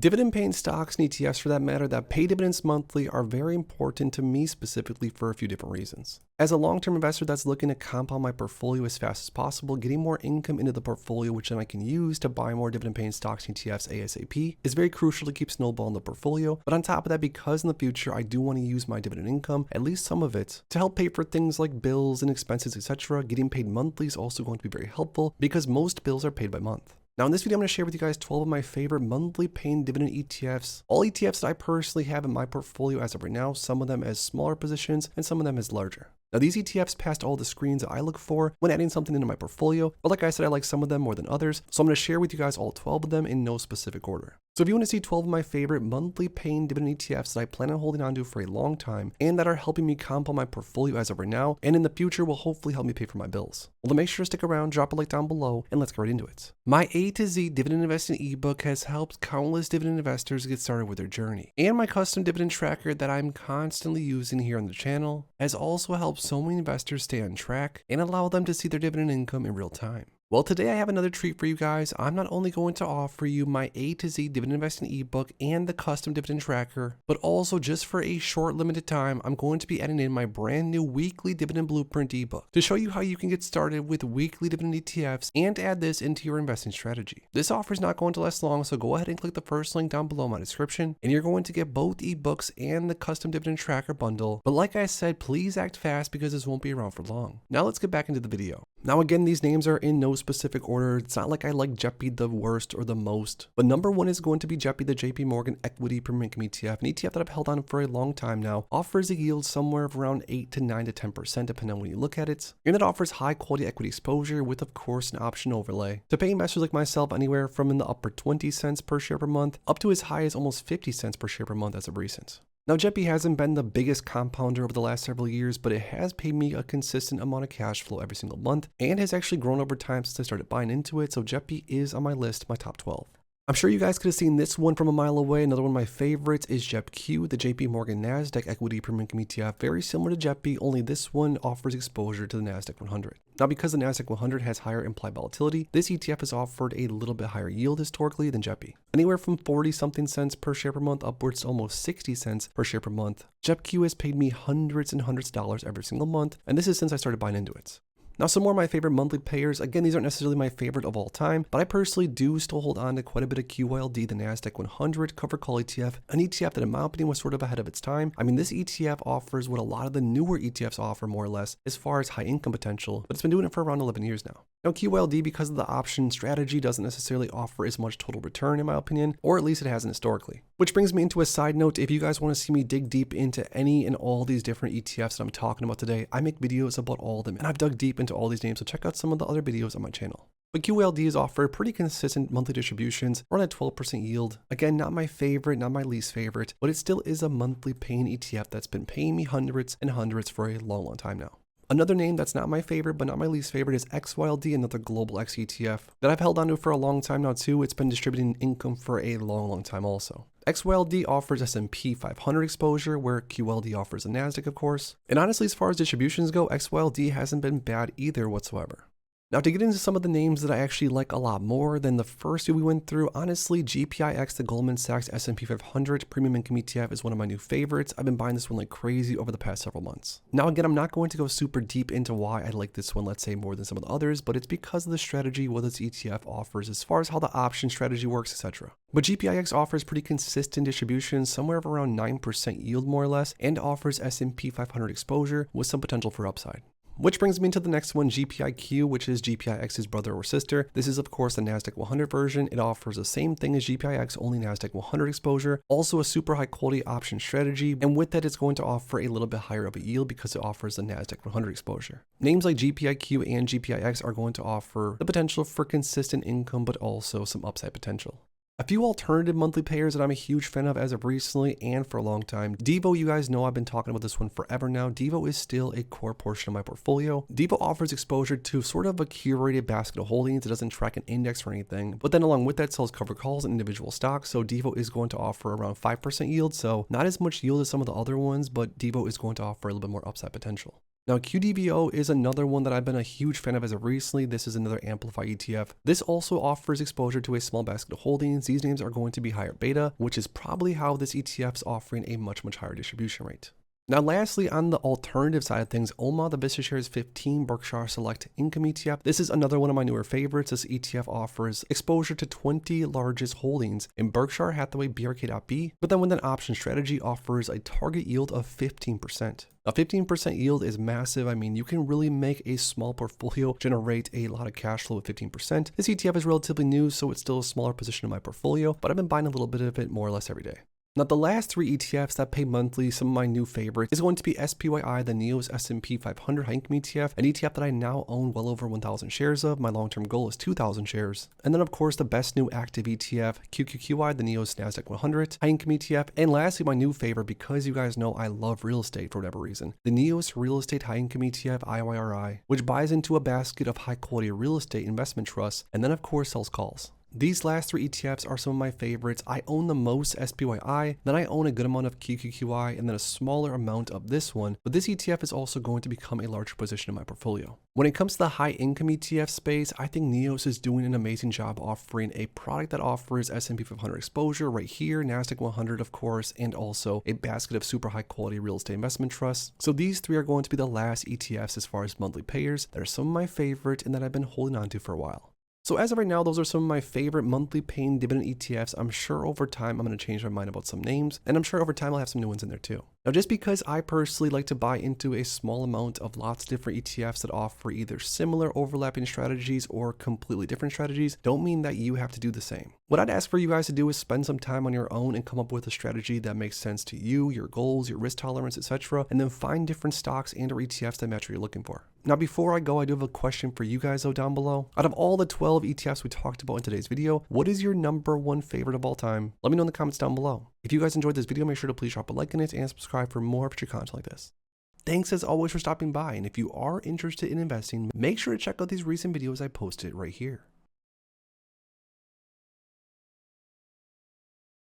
Dividend paying stocks and ETFs for that matter that pay dividends monthly are very important to me specifically for a few different reasons. As a long-term investor that's looking to compound my portfolio as fast as possible, getting more income into the portfolio which then I can use to buy more dividend paying stocks and ETFs ASAP is very crucial to keep snowballing the portfolio. But on top of that, because in the future I do want to use my dividend income, at least some of it, to help pay for things like bills and expenses, etc., getting paid monthly is also going to be very helpful because most bills are paid by month. Now in this video, I'm going to share with you guys 12 of my favorite monthly paying dividend ETFs. All ETFs that I personally have in my portfolio as of right now, some of them as smaller positions and some of them as larger. Now these ETFs passed all the screens that I look for when adding something into my portfolio, but like I said, I like some of them more than others, so I'm going to share with you guys all 12 of them in no specific order. So if you want to see 12 of my favorite monthly paying dividend ETFs that I plan on holding on to for a long time and that are helping me compound my portfolio as of right now and in the future will hopefully help me pay for my bills, well then make sure to stick around, drop a like down below, and let's get right into it. My A to Z dividend investing ebook has helped countless dividend investors get started with their journey, and my custom dividend tracker that I'm constantly using here on the channel has also helped so many investors stay on track and allow them to see their dividend income in real time. Well, today I have another treat for you guys. I'm not only going to offer you my A to Z dividend investing ebook and the custom dividend tracker, but also just for a short limited time, I'm going to be adding in my brand new weekly dividend blueprint ebook to show you how you can get started with weekly dividend ETFs and add this into your investing strategy. This offer is not going to last long, so go ahead and click the first link down below in my description, and you're going to get both ebooks and the custom dividend tracker bundle. But like I said, please act fast because this won't be around for long. Now let's get back into the video. Now again, these names are in no specific order. It's not like I like JEPI the worst or the most, but number one is going to be JEPI, the JP Morgan Equity Premium Income ETF, an ETF that I've held on for a long time now, offers a yield somewhere of around 8 to 9 to 10% depending on when you look at it, and it offers high quality equity exposure with of course an option overlay to pay investors like myself anywhere from in the upper 20 cents per share per month up to as high as almost 50 cents per share per month as of recent. Now, JEPI hasn't been the biggest compounder over the last several years, but it has paid me a consistent amount of cash flow every single month and has actually grown over time since I started buying into it, so JEPI is on my list, my top 12. I'm sure you guys could have seen this one from a mile away. Another one of my favorites is JEPQ, the JP Morgan Nasdaq Equity Premium Income ETF. Very similar to JEPI, only this one offers exposure to the Nasdaq 100. Now, because the Nasdaq 100 has higher implied volatility, this ETF has offered a little bit higher yield historically than JEPI. Anywhere from 40 something cents per share per month upwards to almost 60 cents per share per month. JEPQ has paid me hundreds and hundreds of dollars every single month, and this is since I started buying into it. Now, some more of my favorite monthly payers. Again, these aren't necessarily my favorite of all time, but I personally do still hold on to quite a bit of QYLD, the Nasdaq 100 covered call ETF, an ETF that in my opinion was sort of ahead of its time. I mean, this ETF offers what a lot of the newer ETFs offer more or less as far as high income potential, but it's been doing it for around 11 years now. Now, QYLD, because of the option strategy, doesn't necessarily offer as much total return in my opinion, or at least it hasn't historically. Which brings me into a side note. If you guys want to see me dig deep into any and all these different ETFs that I'm talking about today, I make videos about all of them, and I've dug deep into all these names, so check out some of the other videos on my channel. But QYLD has offered pretty consistent monthly distributions, around a 12% yield. Again, not my favorite, not my least favorite, but it still is a monthly paying ETF that's been paying me hundreds and hundreds for a long time now. Another name that's not my favorite, but not my least favorite is XYLD, another global X ETF that I've held onto for a long time now too. It's been distributing income for a long time also. XYLD offers S&P 500 exposure, where QYLD offers a Nasdaq, of course. And honestly, as far as distributions go, XYLD hasn't been bad either whatsoever. Now, to get into some of the names that I actually like a lot more than the first two we went through, honestly, GPIX, the Goldman Sachs S&P 500 Premium Income ETF is one of my new favorites. I've been buying this one like crazy over the past several months. Now, again, I'm not going to go super deep into why I like this one, let's say, more than some of the others, but it's because of the strategy what this ETF offers as far as how the option strategy works, etc. But GPIX offers pretty consistent distributions, somewhere of around 9% yield more or less, and offers S&P 500 exposure with some potential for upside. Which brings me to the next one, GPIQ, which is GPIX's brother or sister. This is, of course, the Nasdaq 100 version. It offers the same thing as GPIX, only Nasdaq 100 exposure. Also a super high quality option strategy, and with that, it's going to offer a little bit higher of a yield because it offers the Nasdaq 100 exposure. Names like GPIQ and GPIX are going to offer the potential for consistent income, but also some upside potential. A few alternative monthly payers that I'm a huge fan of as of recently and for a long time. Devo, you guys know I've been talking about this one forever now. Devo is still a core portion of my portfolio. Devo offers exposure to sort of a curated basket of holdings. It doesn't track an index or anything, but then along with that sells covered calls and individual stocks. So Devo is going to offer around 5% yield. So not as much yield as some of the other ones, but Devo is going to offer a little bit more upside potential. Now, QDVO is another one that I've been a huge fan of as of recently. This is another Amplify ETF. This also offers exposure to a small basket of holdings. These names are going to be higher beta, which is probably how this ETF is offering a much higher distribution rate. Now, lastly, on the alternative side of things, OMA, the Vista Shares 15 Berkshire Select Income ETF. This is another one of my newer favorites. This ETF offers exposure to 20 largest holdings in Berkshire Hathaway BRK.B, but then with an option strategy offers a target yield of 15%. A 15% yield is massive. I mean, you can really make a small portfolio generate a lot of cash flow with 15%. This ETF is relatively new, so it's still a smaller position in my portfolio, but I've been buying a little bit of it more or less every day. Now, the last three ETFs that pay monthly, some of my new favorites, is going to be SPYI, the NEOS S&P 500 High Income ETF, an ETF that I now own well over 1,000 shares of. My long-term goal is 2,000 shares. And then, of course, the best new active ETF, QQQI, the NEOS NASDAQ 100 High Income ETF. And lastly, my new favorite, because you guys know I love real estate for whatever reason, the NEOS Real Estate High Income ETF, IYRI, which buys into a basket of high-quality real estate investment trusts, and then, of course, sells calls. These last three ETFs are some of my favorites. I own the most SPYI, then I own a good amount of QQQI, and then a smaller amount of this one, but this ETF is also going to become a larger position in my portfolio. When it comes to the high income ETF space, I think NEOS is doing an amazing job offering a product that offers S&P 500 exposure right here, NASDAQ 100 of course, and also a basket of super high quality real estate investment trusts. So these three are going to be the last ETFs as far as monthly payers that are some of my favorite and that I've been holding on to for a while. So as of right now, those are some of my favorite monthly paying dividend ETFs. I'm sure over time I'm going to change my mind about some names, and I'm sure over time I'll have some new ones in there too. Now, just because I personally like to buy into a small amount of lots of different ETFs that offer either similar overlapping strategies or completely different strategies, don't mean that you have to do the same. What I'd ask for you guys to do is spend some time on your own and come up with a strategy that makes sense to you, your goals, your risk tolerance, etc., and then find different stocks and or ETFs that match what you're looking for. Now, before I go, I do have a question for you guys though down below. Out of all the 12 ETFs we talked about in today's video, what is your #1 favorite of all time? Let me know in the comments down below. If you guys enjoyed this video, make sure to please drop a like in it and subscribe for more future content like this. Thanks as always for stopping by, and if you are interested in investing, make sure to check out these recent videos I posted right here.